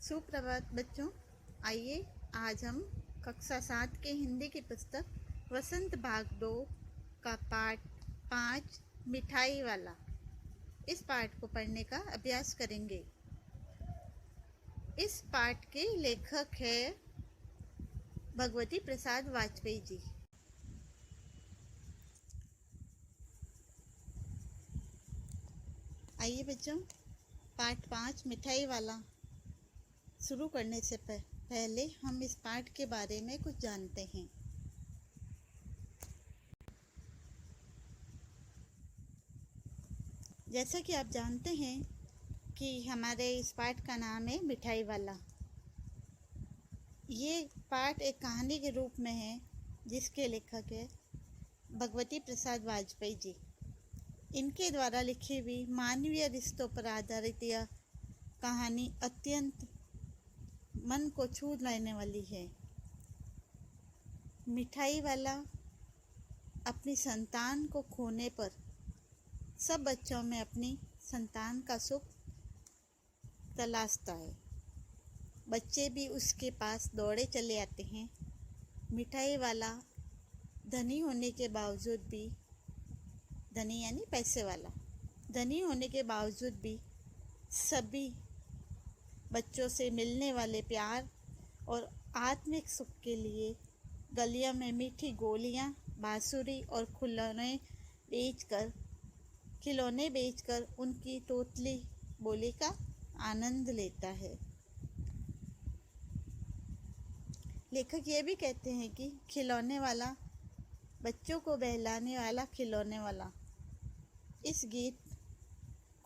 सुप्रभात बच्चों। आइए आज हम कक्षा 7 के हिंदी की पुस्तक वसंत भाग 2 का पाठ 5 मिठाई वाला इस पाठ को पढ़ने का अभ्यास करेंगे। इस पाठ के लेखक है भगवती प्रसाद वाजपेयी जी। आइए बच्चों, पाठ 5 मिठाई वाला शुरू करने से पहले हम इस पाठ के बारे में कुछ जानते हैं। जैसा कि आप जानते हैं कि हमारे इस पाठ का नाम है मिठाई वाला। ये पाठ एक कहानी के रूप में है जिसके लेखक है भगवती प्रसाद वाजपेयी जी। इनके द्वारा लिखी हुई मानवीय रिश्तों पर आधारित यह कहानी अत्यंत मन को छू लेने वाली है। मिठाई वाला अपनी संतान को खोने पर सब बच्चों में अपनी संतान का सुख तलाशता है। बच्चे भी उसके पास दौड़े चले आते हैं। मिठाई वाला धनी होने के बावजूद भी, धनी यानी पैसे वाला, धनी होने के बावजूद भी सभी बच्चों से मिलने वाले प्यार और आत्मिक सुख के लिए गलियों में मीठी गोलियां, बांसुरी और खिलौने बेचकर उनकी तोतली बोली का आनंद लेता है। लेखक ये भी कहते हैं कि खिलौने वाला, बच्चों को बहलाने वाला खिलौने वाला, इस गीत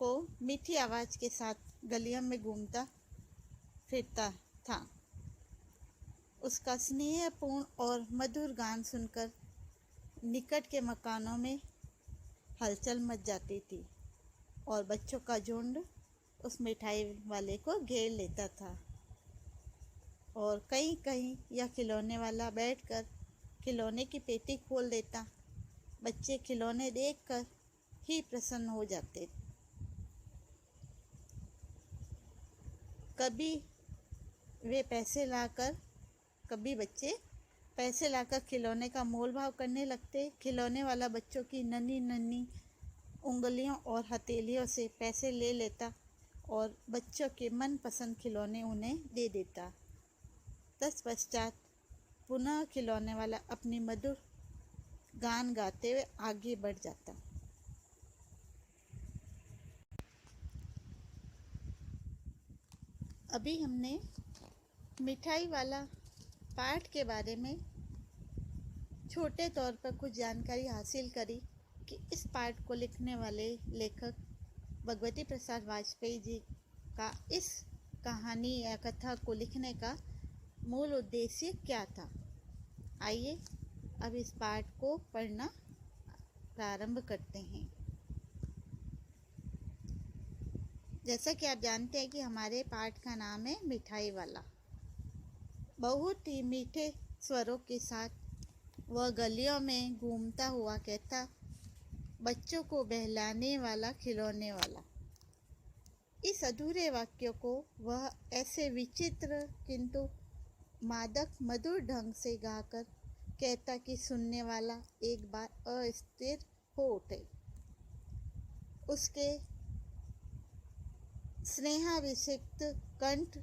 को मीठी आवाज़ के साथ गलियों में घूमता फिरता था। उसका स्नेहपूर्ण और मधुर गान सुनकर निकट के मकानों में हलचल मच जाती थी और बच्चों का झुंड उस मिठाई वाले को घेर लेता था। और कहीं कहीं यह खिलौने वाला बैठकर खिलौने की पेटी खोल देता। बच्चे खिलौने देखकर ही प्रसन्न हो जाते। कभी बच्चे पैसे लाकर खिलौने का मोल भाव करने लगते। खिलौने वाला बच्चों की नन्ही नन्ही उंगलियों और हथेलियों से पैसे ले लेता और बच्चों के मनपसंद खिलौने उन्हें दे देता। तत्पश्चात पुनः खिलौने वाला अपनी मधुर गान गाते हुए आगे बढ़ जाता। अभी हमने मिठाई वाला पाठ के बारे में छोटे तौर पर कुछ जानकारी हासिल करी कि इस पाठ को लिखने वाले लेखक भगवती प्रसाद वाजपेयी जी का इस कहानी या कथा को लिखने का मूल उद्देश्य क्या था। आइए अब इस पाठ को पढ़ना प्रारंभ करते हैं। जैसा कि आप जानते हैं कि हमारे पाठ का नाम है मिठाई वाला। बहुत ही मीठे स्वरों के साथ वह गलियों में घूमता हुआ कहता, बच्चों को बहलाने वाला खिलौने वाला। इस अधूरे वाक्य को वह ऐसे विचित्र किंतु मादक मधुर ढंग से गाकर कहता कि सुनने वाला एक बार अस्थिर हो उठे। उसके स्नेहाभिषिक्त कंठ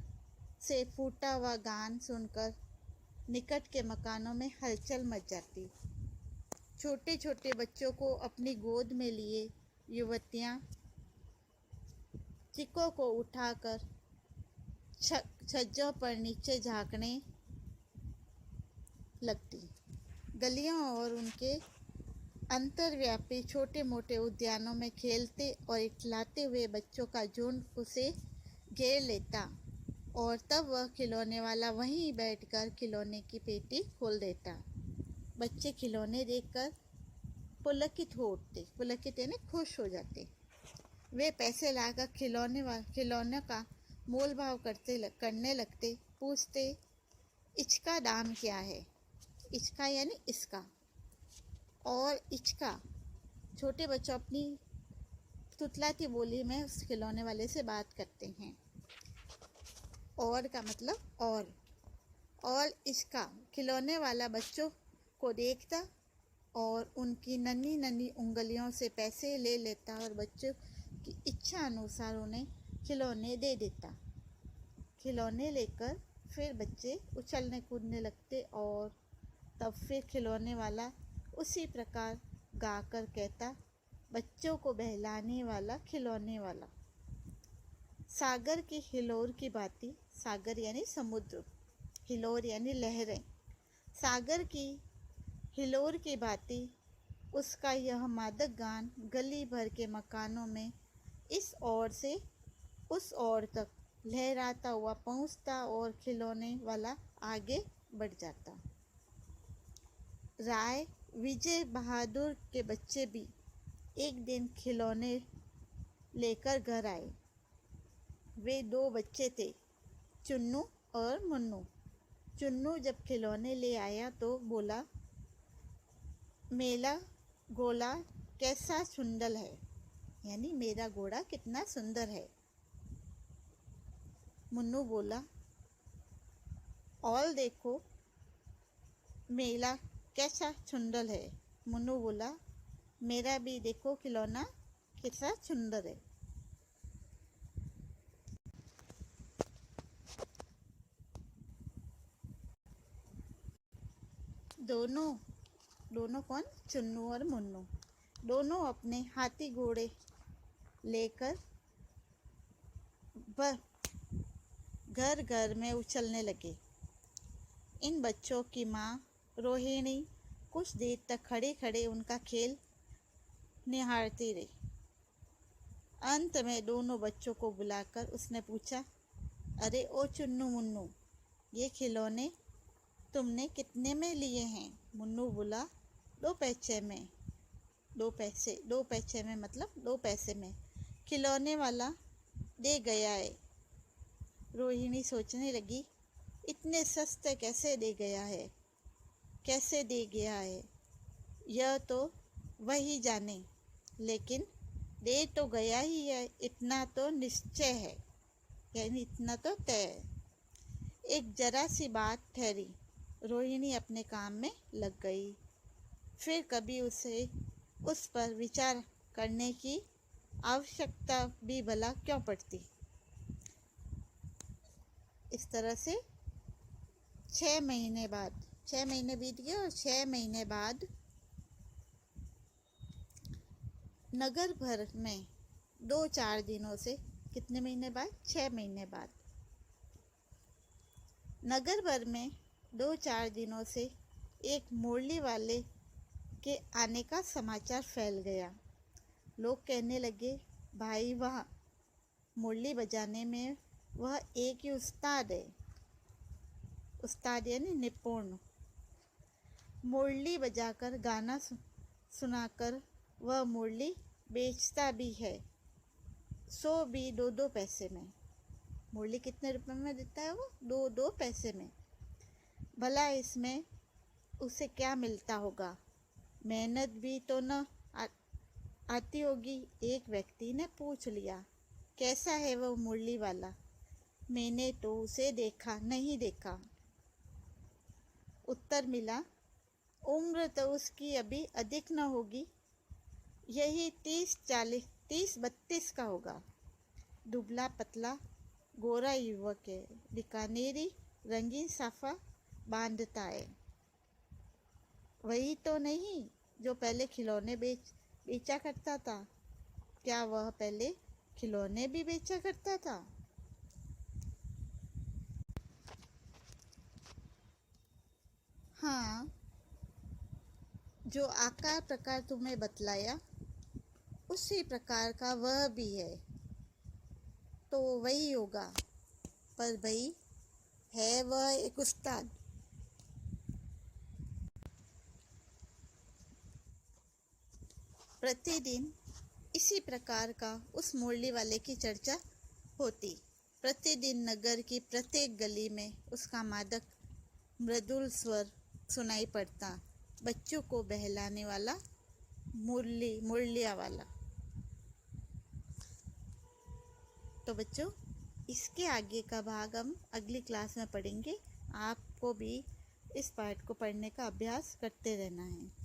से फूटा हुआ गान सुनकर निकट के मकानों में हलचल मच जाती। छोटे छोटे बच्चों को अपनी गोद में लिए युवतियाँ चिकों को उठाकर छज्जों पर नीचे झांकने लगती। गलियों और उनके अंतर्व्यापी छोटे मोटे उद्यानों में खेलते और इठलाते हुए बच्चों का झुंड उसे घेर लेता और तब वह खिलौने वाला वहीं बैठकर खिलौने की पेटी खोल देता। बच्चे खिलौने देखकर पुलकित हो उठते। पुलकित यानी खुश हो जाते। वे पैसे लाकर खिलौने का मोल भाव करने लगते। पूछते, इसका दाम क्या है? इसका यानी इसका, और इसका। छोटे बच्चों अपनी तुतलाती बोली में उस खिलौने वाले से बात करते हैं। और का मतलब और इसका खिलौने वाला बच्चों को देखता और उनकी नन्ही नन्ही उंगलियों से पैसे ले लेता और बच्चों की इच्छा अनुसार उन्हें खिलौने दे देता। खिलौने लेकर फिर बच्चे उछलने कूदने लगते और तब फिर खिलौने वाला उसी प्रकार गाकर कहता, बच्चों को बहलाने वाला खिलौने वाला। सागर की हिलोर की भांति, सागर यानी समुद्र, हिलोर यानी लहरें, सागर की हिलोर की भांति उसका यह मादक गान गली भर के मकानों में इस ओर से उस ओर तक लहराता हुआ पहुंचता और खिलौने वाला आगे बढ़ जाता। राय विजय बहादुर के बच्चे भी एक दिन खिलौने लेकर घर आए। वे 2 बच्चे थे, चुन्नू और मुन्नू। चुन्नू जब खिलौने ले आया तो बोला, मेरा घोड़ा कैसा सुंदर है, यानी मेरा घोड़ा कितना सुंदर है। मुन्नू बोला, और देखो मेरा कैसा सुंदर है। मुन्नू बोला, मेरा भी देखो खिलौना कैसा सुंदर है। दोनों कौन? चुन्नू और मुन्नू। दोनों अपने हाथी घोड़े लेकर घर घर में उछलने लगे। इन बच्चों की माँ रोहिणी कुछ देर तक खड़े खड़े उनका खेल निहारती रही। अंत में दोनों बच्चों को बुलाकर उसने पूछा, अरे ओ चुन्नू मुन्नू, ये खिलौने तुमने कितने में लिए हैं? मुन्नू बोला, 2 पैसे में। 2 पैसे में मतलब 2 पैसे में खिलौने वाला दे गया है। रोहिणी सोचने लगी, इतने सस्ते कैसे दे गया है, कैसे दे गया है, यह तो वही जाने, लेकिन दे तो गया ही है, इतना तो निश्चय है, यानी इतना तो तय है। एक जरा सी बात ठहरी, रोहिणी अपने काम में लग गई। फिर कभी उसे उस पर विचार करने की आवश्यकता भी भला क्यों पड़ती। इस तरह से 6 महीने बीत गए और 6 महीने बाद नगर भर में 2-4 दिनों से, कितने महीने बाद? 6 महीने बाद नगर भर में 2-4 दिनों से एक मुरली वाले के आने का समाचार फैल गया। लोग कहने लगे, भाई वाह, मुरली बजाने में वह एक ही उस्ताद है। उस्ताद यानी निपुण। मुरली बजाकर गाना सुनाकर वह मुरली बेचता भी है, सो भी 2-2 पैसे में। मुरली कितने रुपए में देता है वो? 2-2 पैसे में। भला इसमें उसे क्या मिलता होगा? मेहनत भी तो न आती होगी। एक व्यक्ति ने पूछ लिया, कैसा है वो मुरली वाला? मैंने तो उसे नहीं देखा। उत्तर मिला, उम्र तो उसकी अभी अधिक न होगी, यही 30-32 का होगा। दुबला पतला गोरा युवक है, बीकानेरी रंगीन साफा बांधता है। वही तो नहीं जो पहले खिलौने बेचा करता था? क्या वह पहले खिलौने भी बेचा करता था? हाँ, जो आकार प्रकार तुम्हें बतलाया उसी प्रकार का वह भी है, तो वही होगा। पर भाई, है वह एक उस्ताद। प्रतिदिन इसी प्रकार का उस मुरली वाले की चर्चा होती। प्रतिदिन नगर की प्रत्येक गली में उसका मादक मृदुल स्वर सुनाई पड़ता, बच्चों को बहलाने वाला मुरलिया वाला। तो बच्चों, इसके आगे का भाग हम अगली क्लास में पढ़ेंगे। आपको भी इस पार्ट को पढ़ने का अभ्यास करते रहना है।